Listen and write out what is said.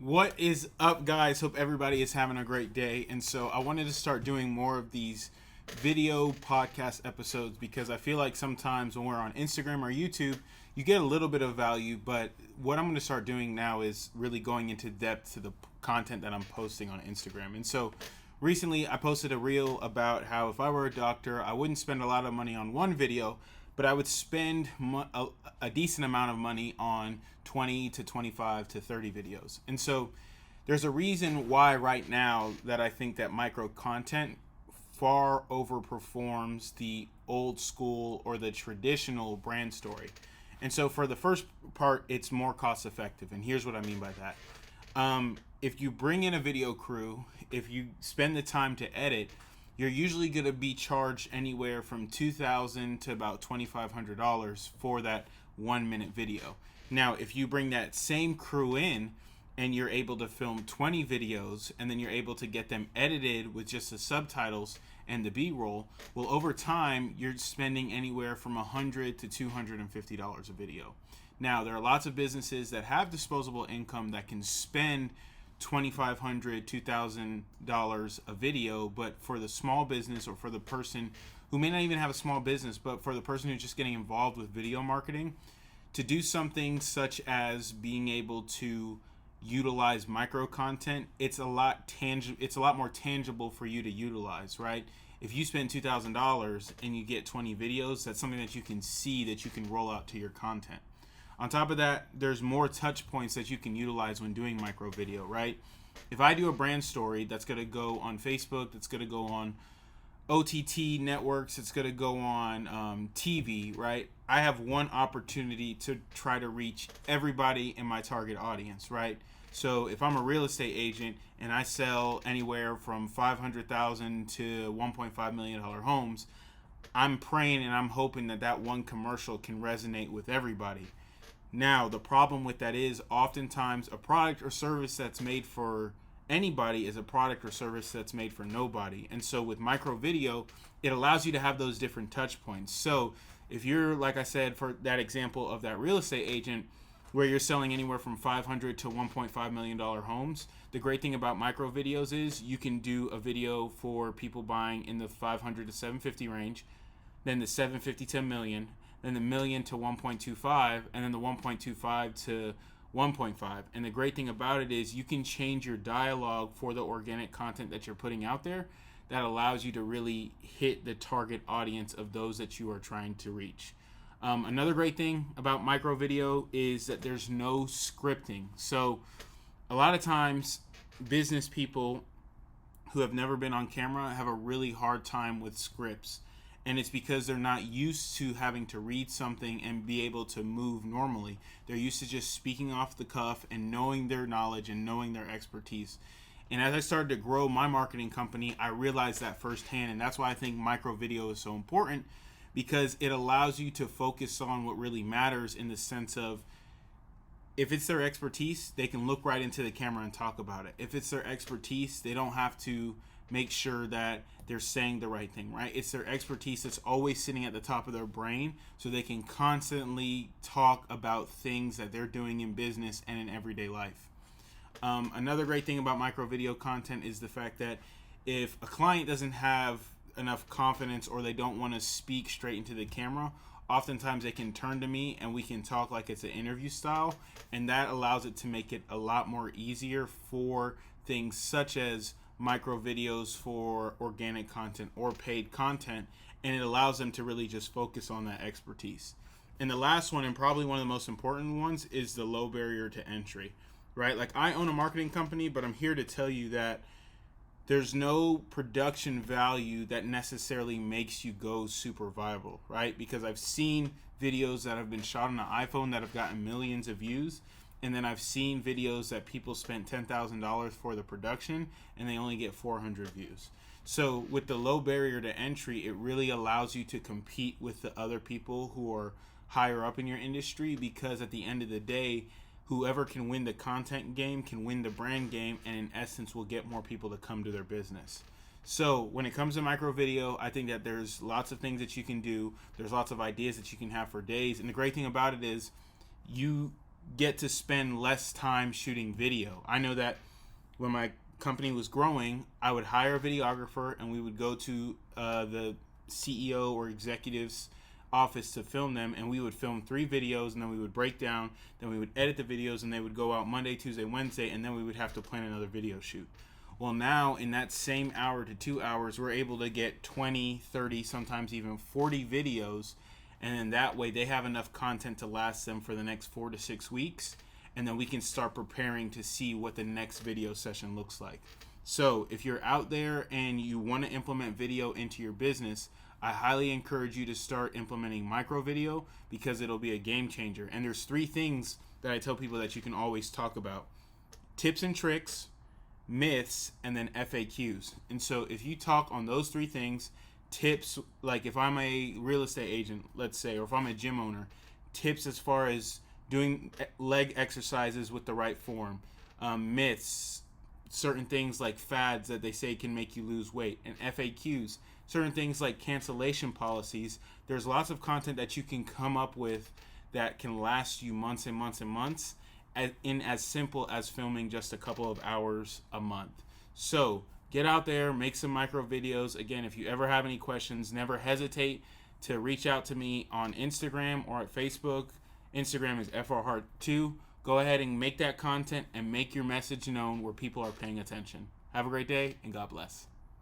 What is up, guys? Hope everybody is having a great day. And so I wanted to start doing more of these video podcast episodes because I feel like sometimes when we're on Instagram or YouTube, you get a little bit of value. But what I'm going to start doing now is really going into depth to the content that I'm posting on Instagram. And so recently I posted a reel about how if I were a doctor, I wouldn't spend a lot of money on one video, but I would spend a decent amount of money on 20 to 25 to 30 videos. And so there's a reason why right now that I think that micro content far overperforms the old school or the traditional brand story. And so for the first part, it's more cost effective. And here's what I mean by that. If you bring in a video crew, if you spend the time to edit, you're usually going to be charged anywhere from $2,000 to about $2,500 for that 1 minute video. Now, if you bring that same crew in and you're able to film 20 videos and then you're able to get them edited with just the subtitles and the B-roll, well, over time, you're spending anywhere from $100 to $250 a video. Now, there are lots of businesses that have disposable income that can spend $2,500, $2,000 a video, but for the small business or for the person who may not even have a small business, but for the person who's just getting involved with video marketing, to do something such as being able to utilize micro content, it's a lot more tangible for you to utilize, right? If you spend $2,000 and you get 20 videos, that's something that you can see that you can roll out to your content. On top of that, there's more touch points that you can utilize when doing micro video, right? If I do a brand story that's going to go on Facebook, that's going to go on OTT networks, it's going to go on TV, right? I have one opportunity to try to reach everybody in my target audience, right? So if I'm a real estate agent and I sell anywhere from $500,000 to $1.5 million homes, I'm praying and I'm hoping that that one commercial can resonate with everybody. Now, the problem with that is oftentimes a product or service that's made for anybody is a product or service that's made for nobody. And so with micro video, it allows you to have those different touch points. So if you're, like I said, for that example of that real estate agent where you're selling anywhere from $500 to $1.5 million homes, the great thing about micro videos is you can do a video for people buying in the 500 to 750 range, then the 750 to a million, then the million to 1.25, and then the 1.25 to 1.5. And the great thing about it is you can change your dialogue for the organic content that you're putting out there that allows you to really hit the target audience of those that you are trying to reach. Another great thing about micro video is that there's no scripting. So a lot of times business people who have never been on camera have a really hard time with scripts. And it's because they're not used to having to read something and be able to move normally. They're used to just speaking off the cuff and knowing their knowledge and knowing their expertise. And as I started to grow my marketing company, I realized that firsthand. And that's why I think micro video is so important, because it allows you to focus on what really matters in the sense of if it's their expertise, they can look right into the camera and talk about it. If it's their expertise, they don't have to make sure that they're saying the right thing, right? It's their expertise that's always sitting at the top of their brain so they can constantly talk about things that they're doing in business and in everyday life. Another great thing about micro video content is the fact that if a client doesn't have enough confidence or they don't want to speak straight into the camera, oftentimes they can turn to me and we can talk like it's an interview style, and that allows it to make it a lot more easier for things such as micro videos for organic content or paid content, and it allows them to really just focus on that expertise. And the last one, and probably one of the most important ones, is the low barrier to entry, right? Like, I own a marketing company, but I'm here to tell you that there's no production value that necessarily makes you go super viral, right? Because I've seen videos that have been shot on an iPhone that have gotten millions of views, and then I've seen videos that people spent $10,000 for the production and they only get 400 views. So with the low barrier to entry, it really allows you to compete with the other people who are higher up in your industry, because at the end of the day, whoever can win the content game can win the brand game, and in essence will get more people to come to their business. So when it comes to micro video, I think that there's lots of things that you can do. There's lots of ideas that you can have for days. And the great thing about it is you get to spend less time shooting video. I know that when my company was growing, I would hire a videographer and we would go to the CEO or executive's office to film them, and we would film 3 videos, and then we would break down, then we would edit the videos, and they would go out Monday, Tuesday, Wednesday, and then we would have to plan another video shoot. Well, now in that same hour to 2 hours, we're able to get 20, 30, sometimes even 40 videos, and then that way they have enough content to last them for the next 4 to 6 weeks, and then we can start preparing to see what the next video session looks like. So if you're out there and you want to implement video into your business, I highly encourage you to start implementing micro video, because it'll be a game changer. And there's 3 things that I tell people that you can always talk about: tips and tricks, myths, and then FAQs. And so if you talk on those 3 things, tips, like if I'm a real estate agent, let's say, or if I'm a gym owner, tips as far as doing leg exercises with the right form, myths, certain things like fads that they say can make you lose weight, and FAQs, certain things like cancellation policies. There's lots of content that you can come up with that can last you months and months and months, in as simple as filming just a couple of hours a month. So get out there, make some micro videos. Again, if you ever have any questions, never hesitate to reach out to me on Instagram or at Facebook. Instagram is frheart2. Go ahead and make that content and make your message known where people are paying attention. Have a great day, and God bless.